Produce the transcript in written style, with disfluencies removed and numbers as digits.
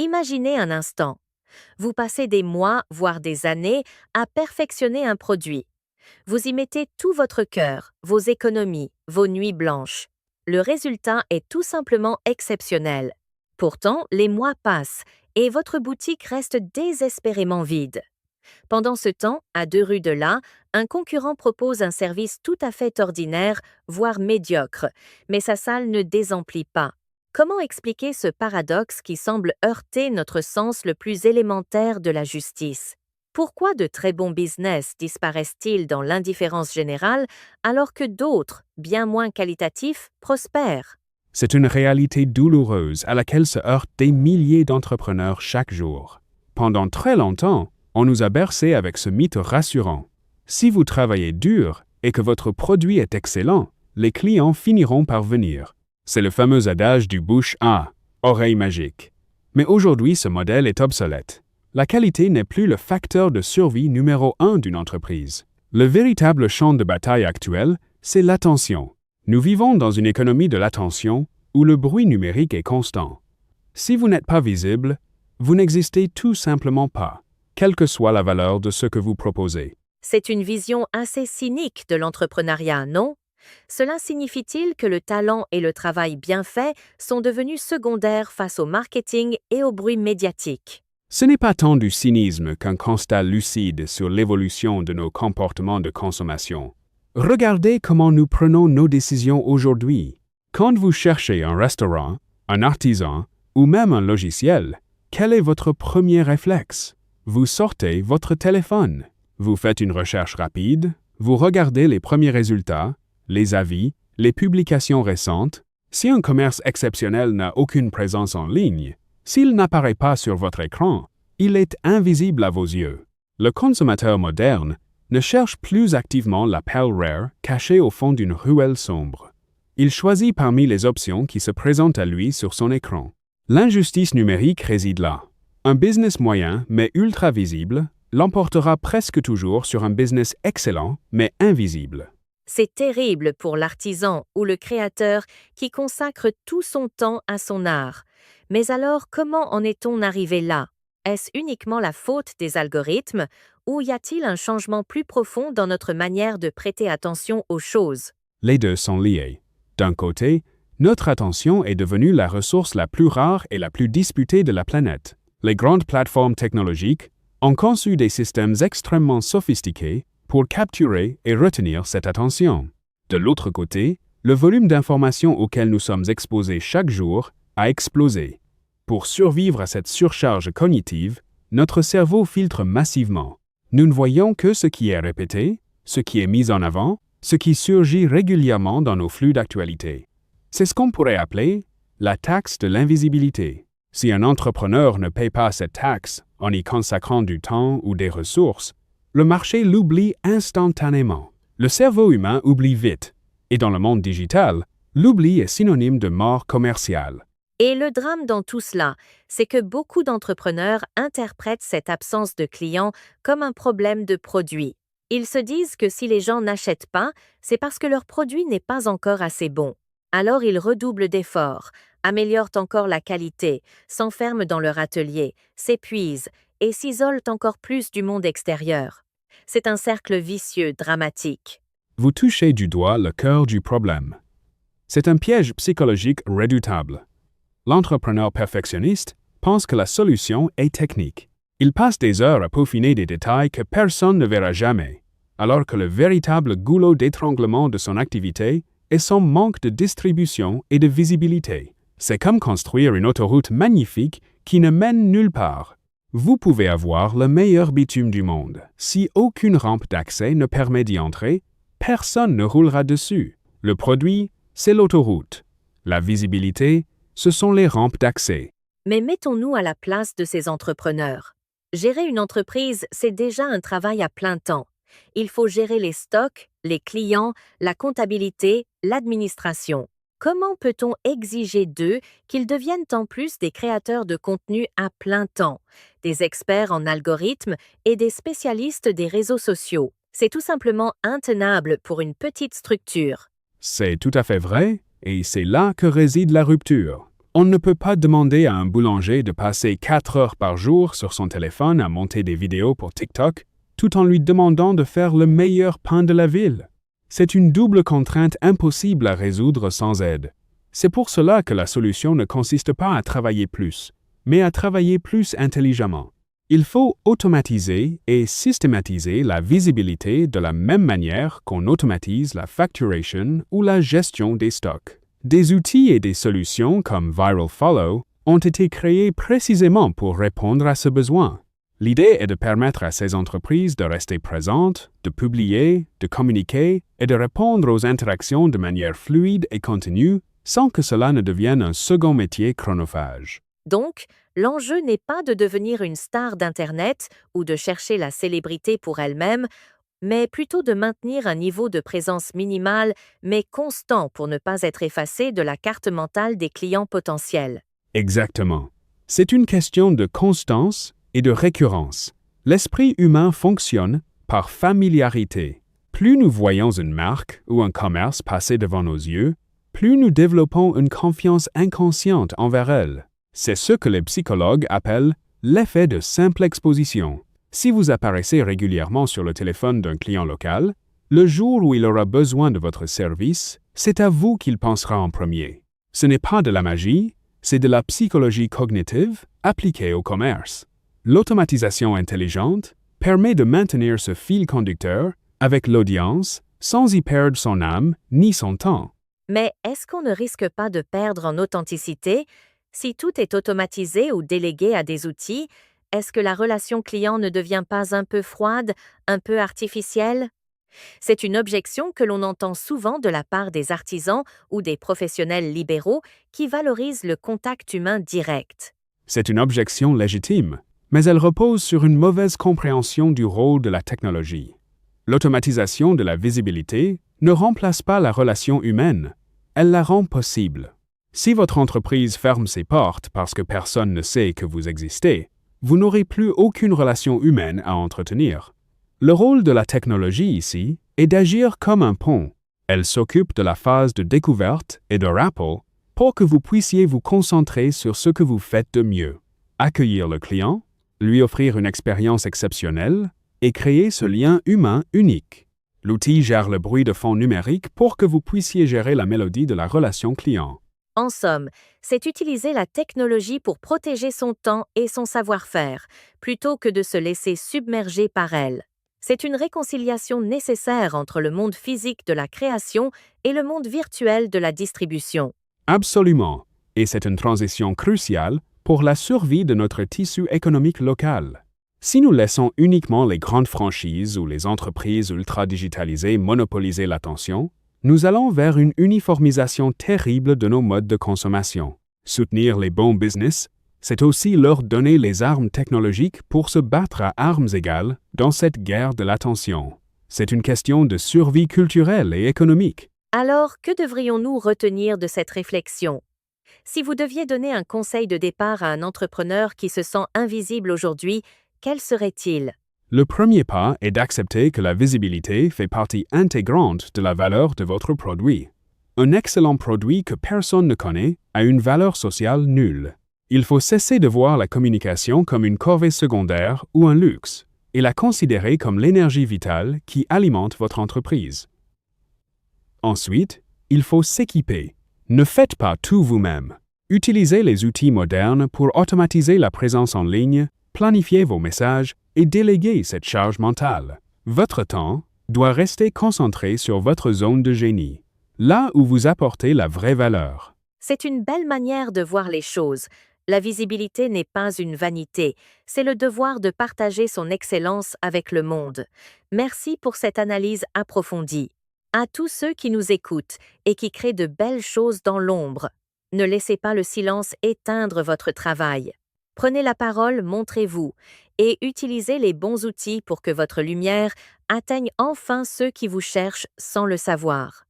Imaginez un instant. Vous passez des mois, voire des années, à perfectionner un produit. Vous y mettez tout votre cœur, vos économies, vos nuits blanches. Le résultat est tout simplement exceptionnel. Pourtant, les mois passent et votre boutique reste désespérément vide. Pendant ce temps, à 2 rues de là, un concurrent propose un service tout à fait ordinaire, voire médiocre, mais sa salle ne désemplit pas. Comment expliquer ce paradoxe qui semble heurter notre sens le plus élémentaire de la justice? Pourquoi de très bons business disparaissent-ils dans l'indifférence générale alors que d'autres, bien moins qualitatifs, prospèrent? C'est une réalité douloureuse à laquelle se heurtent des milliers d'entrepreneurs chaque jour. Pendant très longtemps, on nous a bercés avec ce mythe rassurant. Si vous travaillez dur et que votre produit est excellent, les clients finiront par venir. C'est le fameux adage du bouche à oreille magique. Mais aujourd'hui, ce modèle est obsolète. La qualité n'est plus le facteur de survie numéro 1 d'une entreprise. Le véritable champ de bataille actuel, c'est l'attention. Nous vivons dans une économie de l'attention où le bruit numérique est constant. Si vous n'êtes pas visible, vous n'existez tout simplement pas, quelle que soit la valeur de ce que vous proposez. C'est une vision assez cynique de l'entrepreneuriat, non? Cela signifie-t-il que le talent et le travail bien fait sont devenus secondaires face au marketing et au bruit médiatique? Ce n'est pas tant du cynisme qu'un constat lucide sur l'évolution de nos comportements de consommation. Regardez comment nous prenons nos décisions aujourd'hui. Quand vous cherchez un restaurant, un artisan ou même un logiciel, quel est votre premier réflexe? Vous sortez votre téléphone. Vous faites une recherche rapide, vous regardez les premiers résultats, les avis, les publications récentes. Si un commerce exceptionnel n'a aucune présence en ligne, s'il n'apparaît pas sur votre écran, il est invisible à vos yeux. Le consommateur moderne ne cherche plus activement la perle rare cachée au fond d'une ruelle sombre. Il choisit parmi les options qui se présentent à lui sur son écran. L'injustice numérique réside là. Un business moyen mais ultra visible l'emportera presque toujours sur un business excellent mais invisible. C'est terrible pour l'artisan ou le créateur qui consacre tout son temps à son art. Mais alors, comment en est-on arrivé là? Est-ce uniquement la faute des algorithmes ou y a-t-il un changement plus profond dans notre manière de prêter attention aux choses? Les deux sont liés. D'un côté, notre attention est devenue la ressource la plus rare et la plus disputée de la planète. Les grandes plateformes technologiques ont conçu des systèmes extrêmement sophistiqués pour capturer et retenir cette attention. De l'autre côté, le volume d'informations auquel nous sommes exposés chaque jour a explosé. Pour survivre à cette surcharge cognitive, notre cerveau filtre massivement. Nous ne voyons que ce qui est répété, ce qui est mis en avant, ce qui surgit régulièrement dans nos flux d'actualité. C'est ce qu'on pourrait appeler la taxe de l'invisibilité. Si un entrepreneur ne paye pas cette taxe en y consacrant du temps ou des ressources, le marché l'oublie instantanément. Le cerveau humain oublie vite. Et dans le monde digital, l'oubli est synonyme de mort commerciale. Et le drame dans tout cela, c'est que beaucoup d'entrepreneurs interprètent cette absence de clients comme un problème de produit. Ils se disent que si les gens n'achètent pas, c'est parce que leur produit n'est pas encore assez bon. Alors ils redoublent d'efforts, améliorent encore la qualité, s'enferment dans leur atelier, s'épuisent et s'isolent encore plus du monde extérieur. C'est un cercle vicieux, dramatique. Vous touchez du doigt le cœur du problème. C'est un piège psychologique redoutable. L'entrepreneur perfectionniste pense que la solution est technique. Il passe des heures à peaufiner des détails que personne ne verra jamais, alors que le véritable goulot d'étranglement de son activité est son manque de distribution et de visibilité. C'est comme construire une autoroute magnifique qui ne mène nulle part. Vous pouvez avoir le meilleur bitume du monde. Si aucune rampe d'accès ne permet d'y entrer, personne ne roulera dessus. Le produit, c'est l'autoroute. La visibilité, ce sont les rampes d'accès. Mais mettons-nous à la place de ces entrepreneurs. Gérer une entreprise, c'est déjà un travail à plein temps. Il faut gérer les stocks, les clients, la comptabilité, l'administration. Comment peut-on exiger d'eux qu'ils deviennent en plus des créateurs de contenu à plein temps, des experts en algorithmes et des spécialistes des réseaux sociaux? C'est tout simplement intenable pour une petite structure. C'est tout à fait vrai, et c'est là que réside la rupture. On ne peut pas demander à un boulanger de passer 4 heures par jour sur son téléphone à monter des vidéos pour TikTok, tout en lui demandant de faire le meilleur pain de la ville. C'est une double contrainte impossible à résoudre sans aide. C'est pour cela que la solution ne consiste pas à travailler plus, mais à travailler plus intelligemment. Il faut automatiser et systématiser la visibilité de la même manière qu'on automatise la facturation ou la gestion des stocks. Des outils et des solutions comme Viral Follow ont été créés précisément pour répondre à ce besoin. L'idée est de permettre à ces entreprises de rester présentes, de publier, de communiquer et de répondre aux interactions de manière fluide et continue sans que cela ne devienne un second métier chronophage. Donc, l'enjeu n'est pas de devenir une star d'Internet ou de chercher la célébrité pour elle-même, mais plutôt de maintenir un niveau de présence minimal mais constant pour ne pas être effacé de la carte mentale des clients potentiels. Exactement. C'est une question de constance et de récurrence. L'esprit humain fonctionne par familiarité. Plus nous voyons une marque ou un commerce passer devant nos yeux, plus nous développons une confiance inconsciente envers elle. C'est ce que les psychologues appellent l'effet de simple exposition. Si vous apparaissez régulièrement sur le téléphone d'un client local, le jour où il aura besoin de votre service, c'est à vous qu'il pensera en premier. Ce n'est pas de la magie, c'est de la psychologie cognitive appliquée au commerce. L'automatisation intelligente permet de maintenir ce fil conducteur avec l'audience sans y perdre son âme ni son temps. Mais est-ce qu'on ne risque pas de perdre en authenticité? Si tout est automatisé ou délégué à des outils, est-ce que la relation client ne devient pas un peu froide, un peu artificielle? C'est une objection que l'on entend souvent de la part des artisans ou des professionnels libéraux qui valorisent le contact humain direct. C'est une objection légitime, mais elle repose sur une mauvaise compréhension du rôle de la technologie. L'automatisation de la visibilité ne remplace pas la relation humaine, elle la rend possible. Si votre entreprise ferme ses portes parce que personne ne sait que vous existez, vous n'aurez plus aucune relation humaine à entretenir. Le rôle de la technologie ici est d'agir comme un pont. Elle s'occupe de la phase de découverte et de rappel pour que vous puissiez vous concentrer sur ce que vous faites de mieux. Accueillir le client, lui offrir une expérience exceptionnelle et créer ce lien humain unique. L'outil gère le bruit de fond numérique pour que vous puissiez gérer la mélodie de la relation client. En somme, c'est utiliser la technologie pour protéger son temps et son savoir-faire, plutôt que de se laisser submerger par elle. C'est une réconciliation nécessaire entre le monde physique de la création et le monde virtuel de la distribution. Absolument, et c'est une transition cruciale pour la survie de notre tissu économique local. Si nous laissons uniquement les grandes franchises ou les entreprises ultra-digitalisées monopoliser l'attention, nous allons vers une uniformisation terrible de nos modes de consommation. Soutenir les bons business, c'est aussi leur donner les armes technologiques pour se battre à armes égales dans cette guerre de l'attention. C'est une question de survie culturelle et économique. Alors, que devrions-nous retenir de cette réflexion? Si vous deviez donner un conseil de départ à un entrepreneur qui se sent invisible aujourd'hui, quel serait-il? Le premier pas est d'accepter que la visibilité fait partie intégrante de la valeur de votre produit. Un excellent produit que personne ne connaît a une valeur sociale nulle. Il faut cesser de voir la communication comme une corvée secondaire ou un luxe, et la considérer comme l'énergie vitale qui alimente votre entreprise. Ensuite, il faut s'équiper. Ne faites pas tout vous-même. Utilisez les outils modernes pour automatiser la présence en ligne, planifier vos messages et déléguer cette charge mentale. Votre temps doit rester concentré sur votre zone de génie, là où vous apportez la vraie valeur. C'est une belle manière de voir les choses. La visibilité n'est pas une vanité, c'est le devoir de partager son excellence avec le monde. Merci pour cette analyse approfondie. À tous ceux qui nous écoutent et qui créent de belles choses dans l'ombre, ne laissez pas le silence éteindre votre travail. Prenez la parole, montrez-vous, et utilisez les bons outils pour que votre lumière atteigne enfin ceux qui vous cherchent sans le savoir.